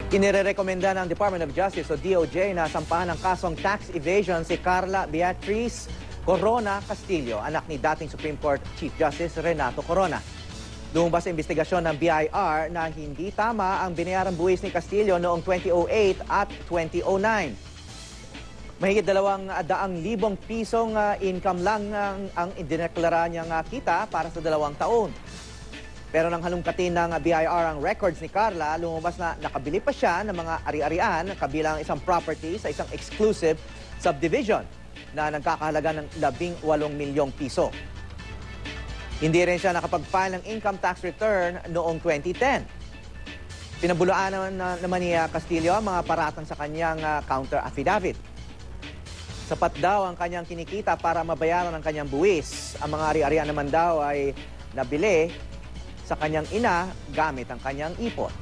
Inirekomenda ng Department of Justice o DOJ na sampahan ng kasong tax evasion si Carla Beatriz Corona Castillo, anak ni dating Supreme Court Chief Justice Renato Corona. Lumabas sa investigasyon ng BIR na hindi tama ang binayarang buwis ni Castillo noong 2008 at 2009. Mahigit 200,000 pisong income lang ang idineklara niyang kita para sa 2 taon. Pero nang halungkatin ng BIR ang records ni Carla, lumabas na nakabili pa siya ng mga ari-arian kabilang isang property sa isang exclusive subdivision na nagkakahalaga ng 18 milyong piso. Hindi rin siya nakapag-file ng income tax return noong 2010. Pinabulaan naman ni Castillo ang mga paratang sa kanyang counter affidavit. Sapat daw ang kanyang kinikita para mabayaran ang kanyang buwis. Ang mga ari-arian naman daw ay nabili sa kanyang ina gamit ang kanyang ipon.